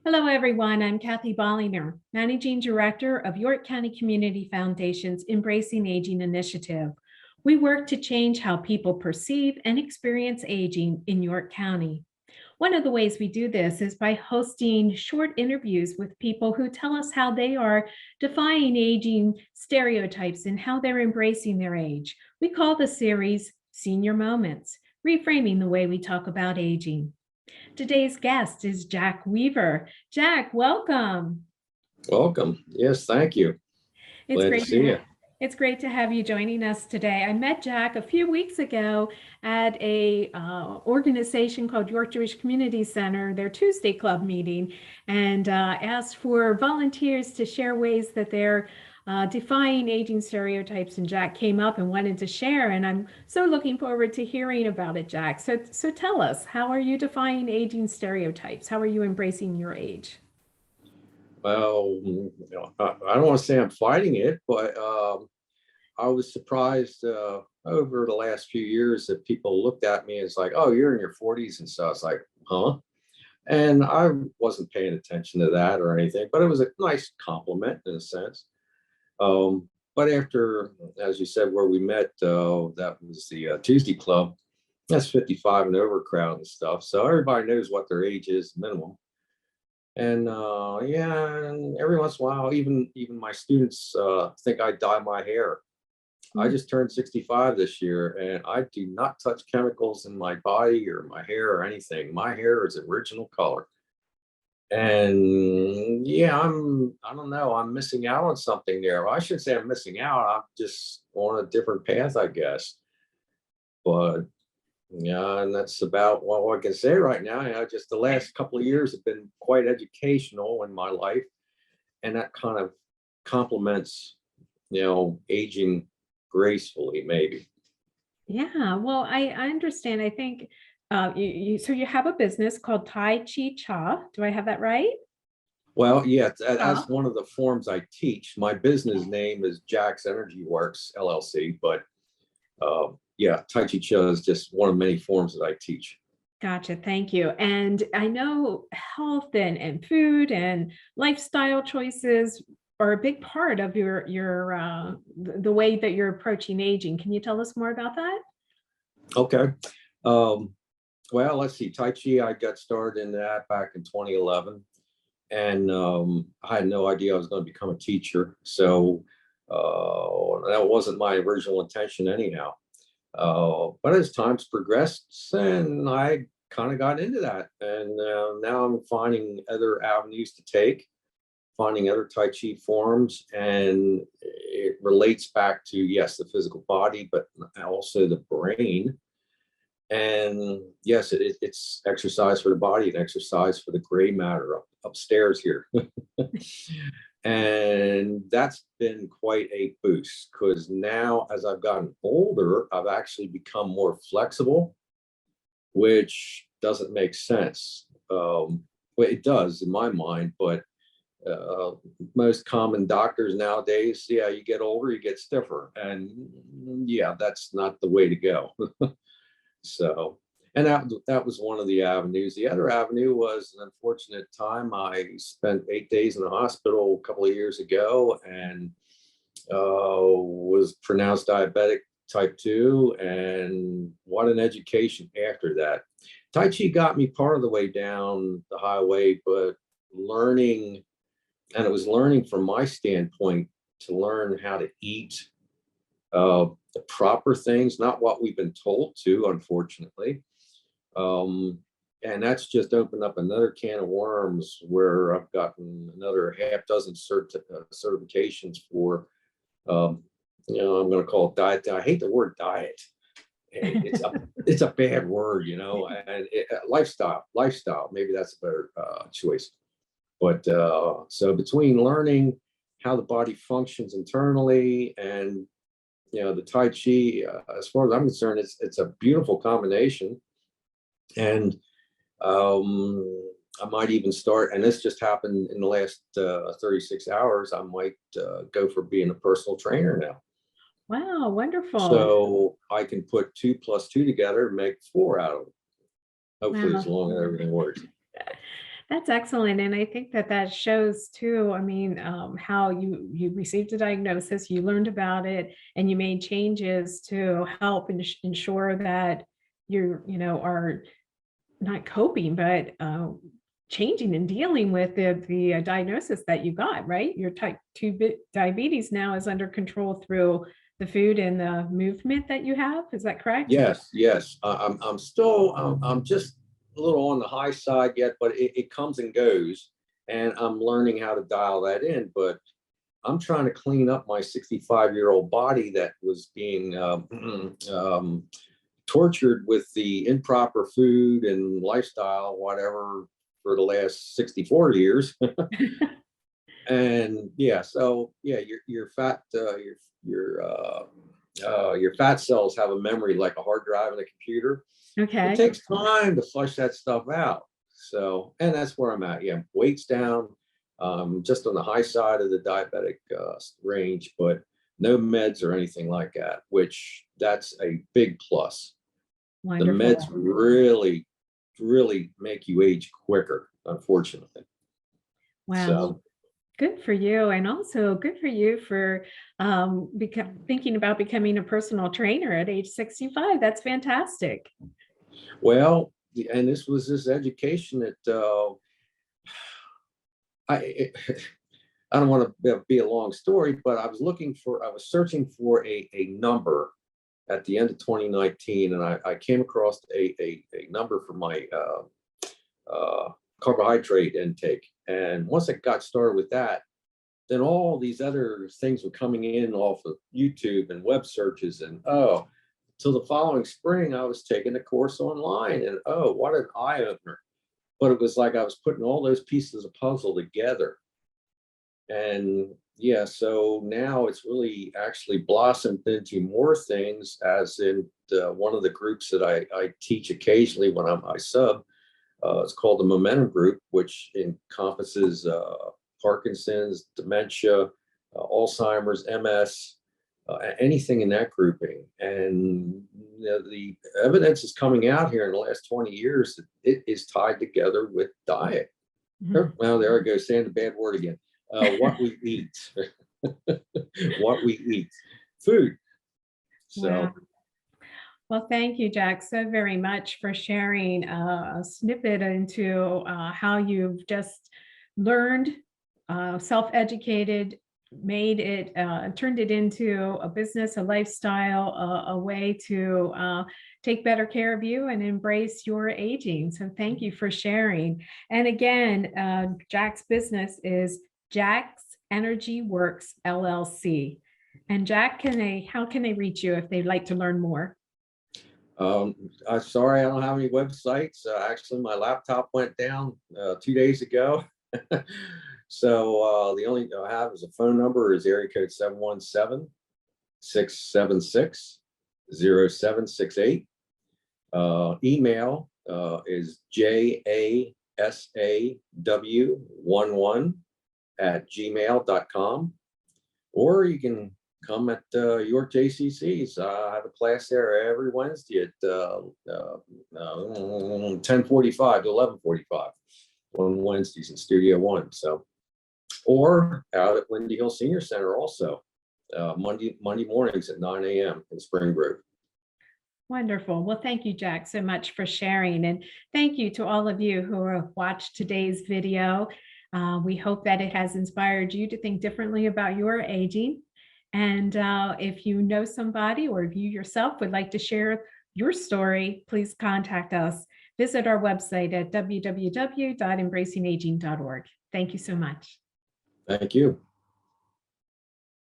Hello, everyone. I'm Kathy Bollinger, Managing Director of York County Community Foundation's Embracing Aging Initiative. We work to change how people perceive and experience aging in York County. One of the ways we do this is by hosting short interviews with people who tell us how they are defying aging stereotypes and how they're embracing their age. We call the series Senior Moments, reframing the way we talk about aging. Today's guest is Jack Weaver. Jack, welcome. Welcome. Yes, thank you. It's Glad to great see you. it's great to have you joining us today. I met Jack a few weeks ago at a organization called York Jewish Community Center, their Tuesday Club meeting, and asked for volunteers to share ways that they're defying aging stereotypes. And Jack came up and wanted to share, and I'm so looking forward to hearing about it, Jack. So tell us, how are you defying aging stereotypes? How are you embracing your age? Well, I don't want to say I'm fighting it, but I was surprised over the last few years that people looked at me as like, "Oh, you're in your 40s," and so I was like, "Huh?" And I wasn't paying attention to that or anything, but it was a nice compliment in a sense. But after, as you said, where we met, that was the Tuesday Club. That's 55 and over crowd and stuff, so everybody knows what their age is minimum. And yeah, and every once in a while, even my students think I dye my hair. I Mm. just turned 65 this year, and I do not touch chemicals in my body or my hair or anything. My hair is original color. And yeah, I don't know, I'm missing out on something there. Well, I shouldn't say I'm missing out. I'm just on a different path, I guess. But yeah, and that's about what I can say right now. Just the last couple of years have been quite educational in my life, and that kind of complements, aging gracefully, maybe. Yeah, well, I understand. I think so you have a business called Tai Chi Cha. Do I have that right? Well, yeah, Cha. that's one of the forms I teach. My business name is Jack's Energy Works LLC, but yeah, Tai Chi Cha is just one of many forms that I teach. Gotcha. Thank you. And I know health and food and lifestyle choices are a big part of the way that you're approaching aging. Can you tell us more about that? Okay. Um, well, let's see. Tai Chi, I got started in that back in 2011, and I had no idea I was going to become a teacher. So that wasn't my original intention, anyhow. But as times progressed, and I kind of got into that, and now I'm finding other avenues to take, finding other Tai Chi forms, and it relates back to, yes, the physical body, but also the brain. And yes, it's exercise for the body and exercise for the gray matter upstairs here. And that's been quite a boost because now, as I've gotten older, I've actually become more flexible, which doesn't make sense. Well, it does in my mind, but most common doctors nowadays, yeah, you get older, you get stiffer. And yeah, that's not the way to go. So, and that was one of the avenues. The other avenue was an unfortunate time. I spent 8 days in the hospital a couple of years ago, and was pronounced diabetic type 2. And what an education after that. Tai Chi got me part of the way down the highway, but learning, and it was learning from my standpoint to learn how to eat the proper things, not what we've been told to, unfortunately. Um, and that's just opened up another can of worms where I've gotten another half dozen certifications for, um, I'm going to call it diet. I hate the word diet. It's a bad word, and lifestyle. Maybe that's a better choice. But so between learning how the body functions internally and the Tai Chi, as far as I'm concerned, it's a beautiful combination. And I might even start, and this just happened in the last 36 hours, I might go for being a personal trainer now. Wow, wonderful. So I can put 2 plus 2 together and make 4 out of it. Hopefully, as Wow. long as everything works. That's excellent. And I think that that shows too, I mean, how you received a diagnosis, you learned about it, and you made changes to help ensure that are not coping, but changing and dealing with the diagnosis that you got, right? Your type 2 diabetes now is under control through the food and the movement that you have. Is that correct? Yes, yes. I'm still, I'm just a little on the high side yet, but it comes and goes, and I'm learning how to dial that in. But I'm trying to clean up my 65-year-old body that was being tortured with the improper food and lifestyle, whatever, for the last 64 years. And yeah, so yeah, your fat, your fat cells have a memory like a hard drive in a computer. It Okay. takes time to flush that stuff out. So, and that's where I'm at. Yeah, weight's down, just on the high side of the diabetic range, but no meds or anything like that, which that's a big plus. The meds Wonderful. really, really make you age quicker, unfortunately. Wow. So, Well, good for you. And also good for you for thinking about becoming a personal trainer at age 65. That's fantastic. well, and this was this education that I it, I don't want to be a long story, but I was searching for a number at the end of 2019, and I came across a number for my carbohydrate intake. And once I got started with that, then all these other things were coming in off of YouTube and web searches. And oh, till the following spring, I was taking a course online, and oh, what an eye opener. But it was like I was putting all those pieces of puzzle together. And yeah, so now it's really actually blossomed into more things, as in one of the groups that I teach occasionally when I sub. It's called the Momentum Group, which encompasses Parkinson's, dementia, Alzheimer's, MS, anything in that grouping. And the evidence is coming out here in the last 20 years that it is tied together with diet. Mhm. Well, there I go, saying the bad word again. What we eat, what we eat, food. Wow. So, Well, thank you, Jack, so very much for sharing a snippet into how you've just learned, self-educated, made it, turned it into a business, a lifestyle, a way to take better care of you and embrace your aging. So thank you for sharing. And again, Jack's business is Jack's Energy Works LLC. And Jack, how can they reach you if they'd like to learn more? I'm sorry, I don't have any websites. Actually, my laptop went down 2 days ago. So the only I have is a phone number is area code 717-676-0768. Email is jasaw11@gmail.com, or you can come at York JCC's. I have a class there every Wednesday at 10:45 to 11:45 on Wednesdays in Studio One. So, or out at Windy Hill Senior Center also, Monday mornings at 9 a.m. in Spring Grove. Wonderful. Well, thank you, Jack, so much for sharing. And thank you to all of you who have watched today's video. We hope that it has inspired you to think differently about your aging. And if you know somebody or if you yourself would like to share your story, please contact us. Visit our website at www.embracingaging.org. Thank you so much. Thank you.